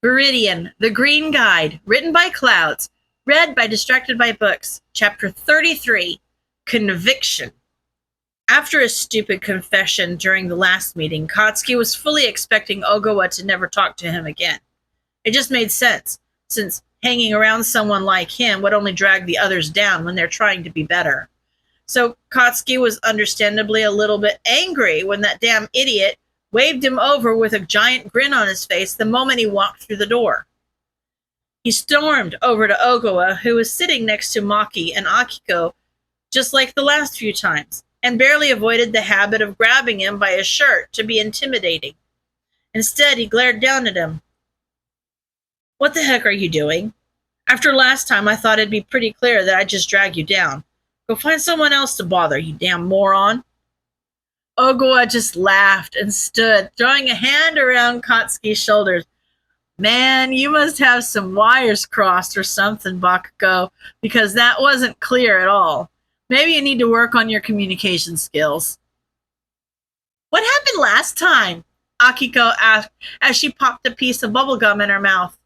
Viridian, The Green Guide, written by Clouds, read by Distracted by Books, Chapter 33, Conviction. After a stupid confession during the last meeting, Katsuki was fully expecting Ogawa to never talk to him again. It just made sense, since hanging around someone like him would only drag the others down when they're trying to be better. So Katsuki was understandably a little bit angry when that damn idiot waved him over with a giant grin on his face the moment he walked through the door. He stormed over to Ogawa, who was sitting next to Maki and Akiko, just like the last few times, and barely avoided the habit of grabbing him by his shirt to be intimidating. Instead, he glared down at him. "What the heck are you doing? After last time, I thought it'd be pretty clear that I'd just drag you down. Go find someone else to bother, you damn moron." Ogawa just laughed and stood, throwing a hand around Katsuki's shoulders. "Man, you must have some wires crossed or something, Bakugo, because that wasn't clear at all. Maybe you need to work on your communication skills." "What happened last time?" Akiko asked as she popped a piece of bubblegum in her mouth.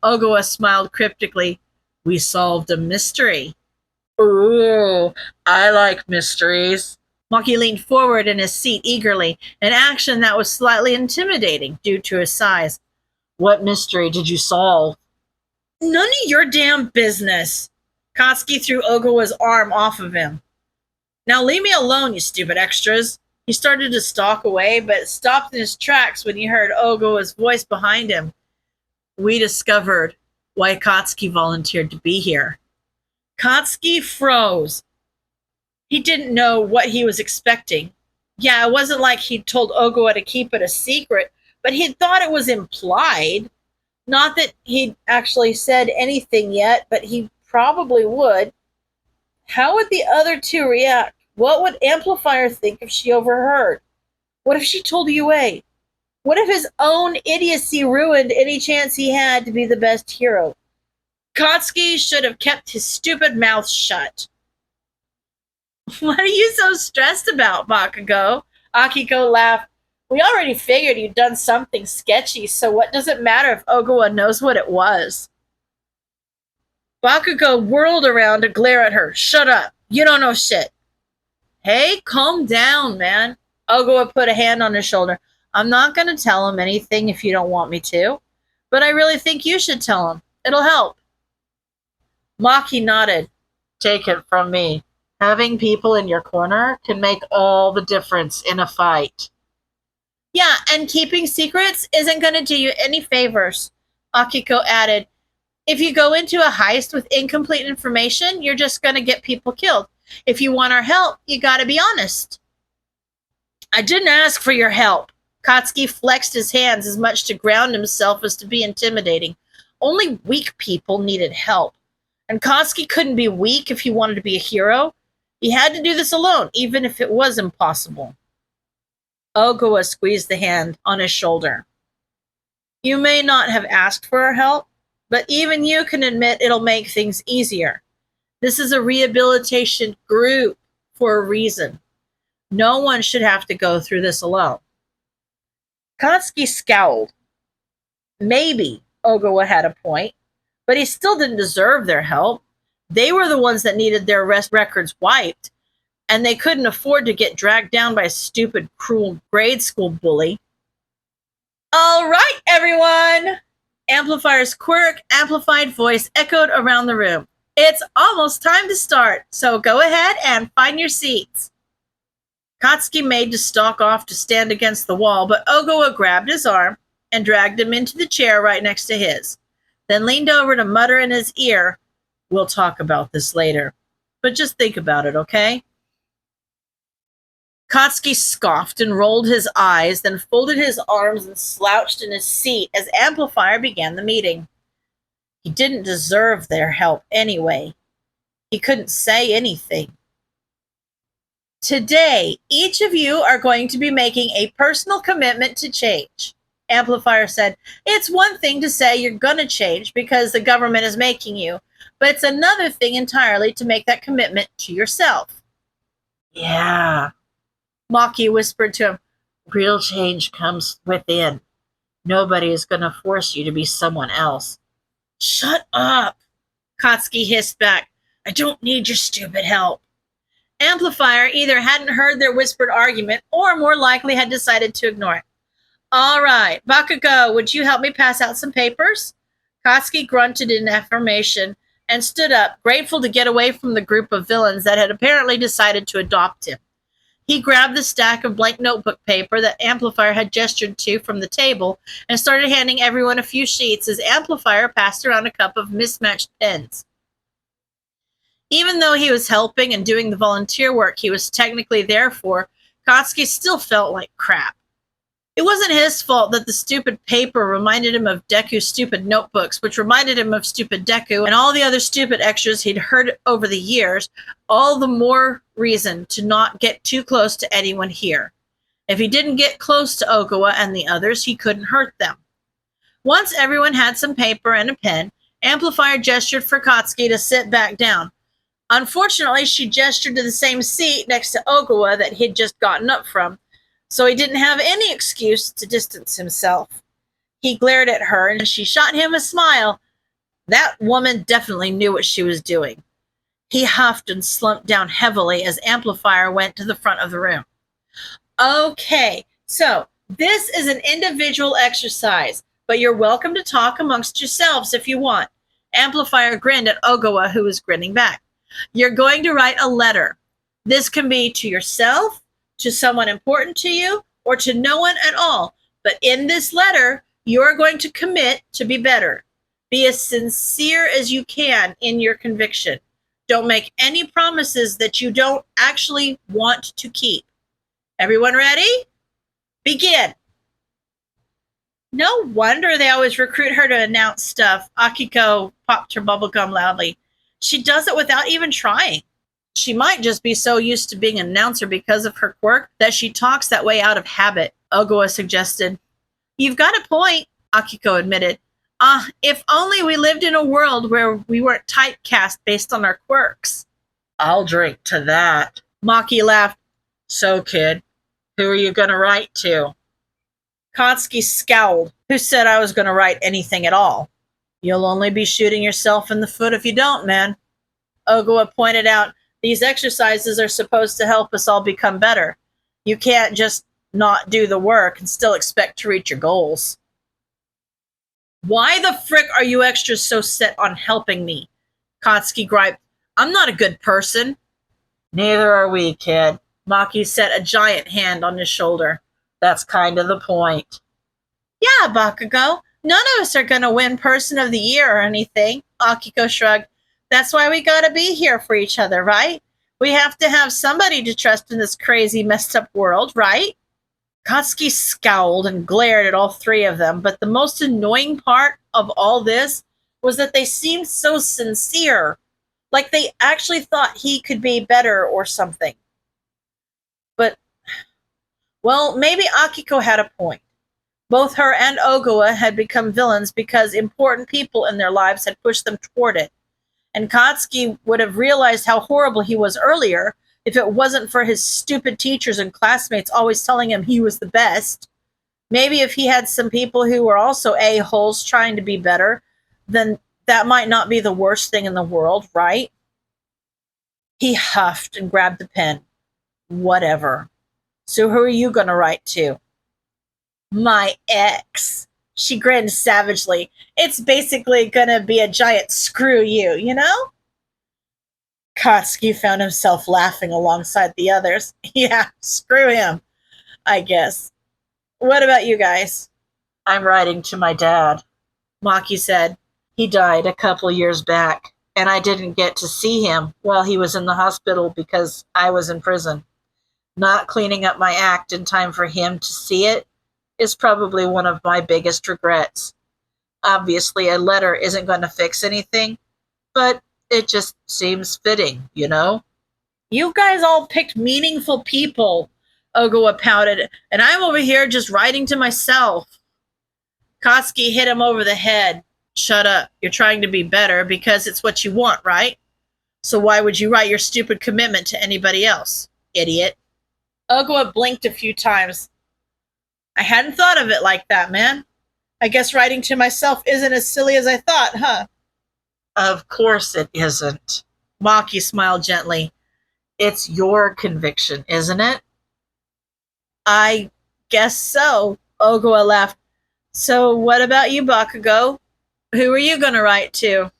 Ogawa smiled cryptically. "We solved a mystery." "Ooh, I like mysteries." Maki leaned forward in his seat eagerly, an action that was slightly intimidating due to his size. "What mystery did you solve?" "None of your damn business." Katsuki threw Ogawa's arm off of him. "Now leave me alone, you stupid extras." He started to stalk away, but stopped in his tracks when he heard Ogawa's voice behind him. "We discovered why Katsuki volunteered to be here." Katsuki froze. He didn't know what he was expecting. Yeah, it wasn't like he'd told Ogawa to keep it a secret, but he thought it was implied. Not that he'd actually said anything yet, but he probably would. How would the other two react? What would Amplifier think if she overheard? What if she told UA? What if his own idiocy ruined any chance he had to be the best hero? Katsuki should have kept his stupid mouth shut. "What are you so stressed about, Bakugo?" Akiko laughed. "We already figured you'd done something sketchy, so what does it matter if Ogawa knows what it was?" Bakugo whirled around to glare at her. "Shut up. You don't know shit." "Hey, calm down, man." Ogawa put a hand on his shoulder. "I'm not going to tell him anything if you don't want me to, but I really think you should tell him. It'll help." Maki nodded. "Take it from me. Having people in your corner can make all the difference in a fight." "Yeah, and keeping secrets isn't going to do you any favors," Akiko added. "If you go into a heist with incomplete information, you're just going to get people killed. If you want our help, you got to be honest." "I didn't ask for your help." Katsuki flexed his hands as much to ground himself as to be intimidating. Only weak people needed help. And Katsuki couldn't be weak if he wanted to be a hero. He had to do this alone, even if it was impossible. Ogawa squeezed the hand on his shoulder. "You may not have asked for our help, but even you can admit it'll make things easier. This is a rehabilitation group for a reason. No one should have to go through this alone." Katsuki scowled. Maybe Ogawa had a point, but he still didn't deserve their help. They were the ones that needed their records wiped, and they couldn't afford to get dragged down by a stupid, cruel grade school bully. "All right, everyone!" Amplifier's quirk amplified voice echoed around the room. "It's almost time to start, so go ahead and find your seats." Katsuki made to stalk off to stand against the wall, but Ogawa grabbed his arm and dragged him into the chair right next to his, then leaned over to mutter in his ear, "We'll talk about this later, but just think about it, okay?" Katsuki scoffed and rolled his eyes, then folded his arms and slouched in his seat as Amplifier began the meeting. He didn't deserve their help anyway. He couldn't say anything. "Today, each of you are going to be making a personal commitment to change," Amplifier said. "It's one thing to say you're gonna change because the government is making you, but it's another thing entirely to make that commitment to yourself." "Yeah," Maki whispered to him. "Real change comes within. Nobody is going to force you to be someone else. Shut up, Katsuki hissed back. I don't need your stupid help. Amplifier either hadn't heard their whispered argument or more likely had decided to ignore it. All right, Bakugo, would you help me pass out some papers? Katsuki grunted in affirmation and stood up, grateful to get away from the group of villains that had apparently decided to adopt him. He grabbed the stack of blank notebook paper that Amplifier had gestured to from the table and started handing everyone a few sheets as Amplifier passed around a cup of mismatched pens. Even though he was helping and doing the volunteer work he was technically there for, Katsuki still felt like crap. It wasn't his fault that the stupid paper reminded him of Deku's stupid notebooks, which reminded him of stupid Deku and all the other stupid extras he'd heard over the years, all the more reason to not get too close to anyone here. If he didn't get close to Ogawa and the others, he couldn't hurt them. Once everyone had some paper and a pen, Amplifier gestured for Katsuki to sit back down. Unfortunately, she gestured to the same seat next to Ogawa that he'd just gotten up from, so he didn't have any excuse to distance himself. He glared at her, and she shot him a smile. That woman definitely knew what she was doing. He huffed and slumped down heavily as Amplifier went to the front of the room. Okay, so this is an individual exercise, but you're welcome to talk amongst yourselves if you want. Amplifier grinned at Ogawa, who was grinning back. You're going to write a letter. This can be to yourself, to someone important to you, or to no one at all. But in this letter, you're going to commit to be better. Be as sincere as you can in your conviction. Don't make any promises that you don't actually want to keep. Everyone ready? Begin. No wonder they always recruit her to announce stuff. Akiko popped her bubblegum loudly. She does it without even trying. She might just be so used to being an announcer because of her quirk that she talks that way out of habit, Ogawa suggested. You've got a point, Akiko admitted. If only we lived in a world where we weren't typecast based on our quirks. I'll drink to that. Maki laughed. So, kid, who are you going to write to? Katsuki scowled. Who said I was going to write anything at all? You'll only be shooting yourself in the foot if you don't, man. Ogawa pointed out, these exercises are supposed to help us all become better. You can't just not do the work and still expect to reach your goals. Why the frick are you extras so set on helping me? Katsuki griped. I'm not a good person. Neither are we, kid. Maki set a giant hand on his shoulder. That's kind of the point. Yeah, Bakugo. None of us are going to win Person of the Year or anything. Akiko shrugged. That's why we gotta be here for each other, right? We have to have somebody to trust in this crazy, messed up world, right? Katsuki scowled and glared at all three of them, but the most annoying part of all this was that they seemed so sincere, like they actually thought he could be better or something. But, well, maybe Akiko had a point. Both her and Ogawa had become villains because important people in their lives had pushed them toward it. And Katsuki would have realized how horrible he was earlier if it wasn't for his stupid teachers and classmates always telling him he was the best. Maybe if he had some people who were also a-holes trying to be better, then that might not be the worst thing in the world, right? He huffed and grabbed the pen. Whatever. So who are you going to write to? My ex. She grinned savagely. It's basically gonna be a giant screw you, you know? Katsuki found himself laughing alongside the others. Yeah, screw him, I guess. What about you guys? I'm writing to my dad, Maki said. He died a couple years back, and I didn't get to see him while he was in the hospital because I was in prison. Not cleaning up my act in time for him to see it is probably one of my biggest regrets. Obviously, a letter isn't going to fix anything, but it just seems fitting, you know? You guys all picked meaningful people, Ogawa pouted, and I'm over here just writing to myself. Katsuki hit him over the head. Shut up. You're trying to be better because it's what you want, right? So why would you write your stupid commitment to anybody else, idiot? Ogawa blinked a few times. I hadn't thought of it like that, man. I guess writing to myself isn't as silly as I thought, huh? Of course it isn't. Maki smiled gently. It's your conviction, isn't it? I guess so. Ogawa laughed. So what about you, Bakugo? Who are you going to write to?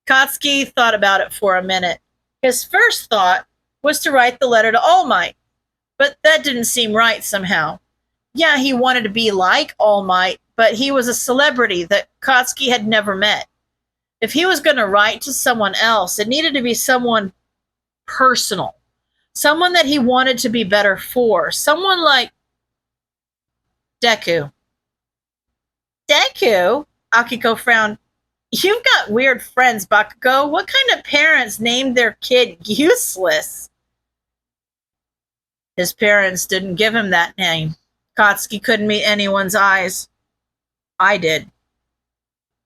Katsuki thought about it for a minute. His first thought was to write the letter to All Might, but that didn't seem right somehow. Yeah, he wanted to be like All Might, but he was a celebrity that Katsuki had never met. If he was going to write to someone else, it needed to be someone personal, someone that he wanted to be better for, someone like Deku. Deku? Akiko frowned. You've got weird friends, Bakugo. What kind of parents named their kid useless? His parents didn't give him that name. Katsuki couldn't meet anyone's eyes. I did.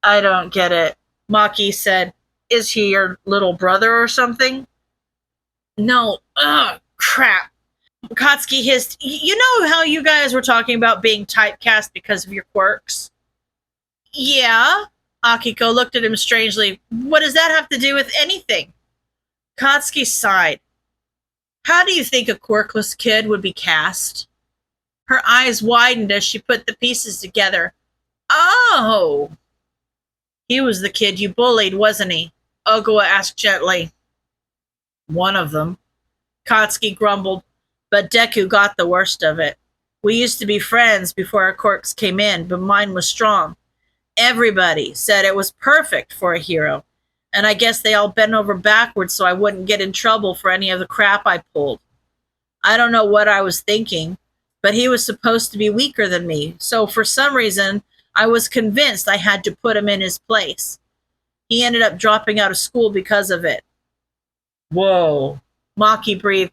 I don't get it. Maki said, is he your little brother or something? No. Ugh, crap. Katsuki hissed, you know how you guys were talking about being typecast because of your quirks? Yeah. Akiko looked at him strangely. What does that have to do with anything? Katsuki sighed. How do you think a quirkless kid would be cast? Her eyes widened as she put the pieces together. Oh! He was the kid you bullied, wasn't he? Ogawa asked gently. One of them. Katsuki grumbled, but Deku got the worst of it. We used to be friends before our quirks came in, but mine was strong. Everybody said it was perfect for a hero, and I guess they all bent over backwards so I wouldn't get in trouble for any of the crap I pulled. I don't know what I was thinking, but he was supposed to be weaker than me, so for some reason, I was convinced I had to put him in his place. He ended up dropping out of school because of it. Whoa. Maki breathed.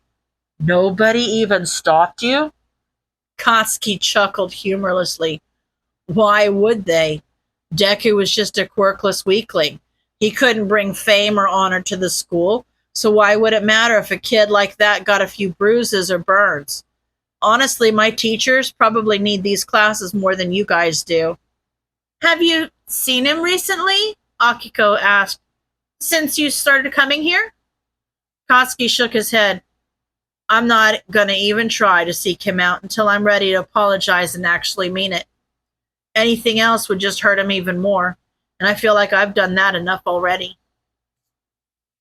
Nobody even stopped you? Katsuki chuckled humorlessly. Why would they? Deku was just a quirkless weakling. He couldn't bring fame or honor to the school, so why would it matter if a kid like that got a few bruises or burns? Honestly, my teachers probably need these classes more than you guys do. Have you seen him recently? Akiko asked. Since you started coming here? Katsuki shook his head. I'm not going to even try to seek him out until I'm ready to apologize and actually mean it. Anything else would just hurt him even more, and I feel like I've done that enough already.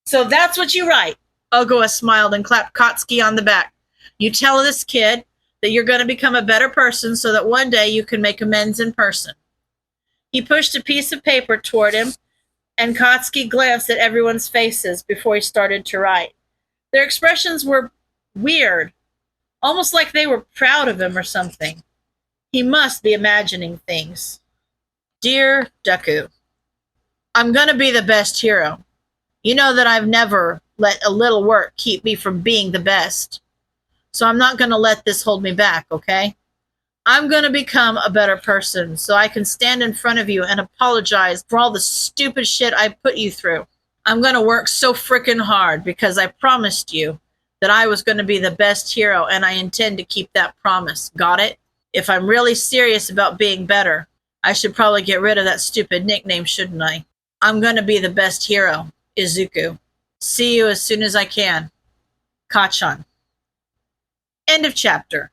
So that's what you write. Ogawa smiled and clapped Katsuki on the back. You tell this kid that you're going to become a better person so that one day you can make amends in person. He pushed a piece of paper toward him, and Katsuki glanced at everyone's faces before he started to write. Their expressions were weird, almost like they were proud of him or something. He must be imagining things. Dear Deku, I'm going to be the best hero. You know that I've never let a little work keep me from being the best. So I'm not going to let this hold me back, okay? I'm going to become a better person so I can stand in front of you and apologize for all the stupid shit I put you through. I'm going to work so frickin' hard because I promised you that I was going to be the best hero, and I intend to keep that promise. Got it? If I'm really serious about being better, I should probably get rid of that stupid nickname, shouldn't I? I'm going to be the best hero, Izuku. See you as soon as I can. Kachan. End of chapter.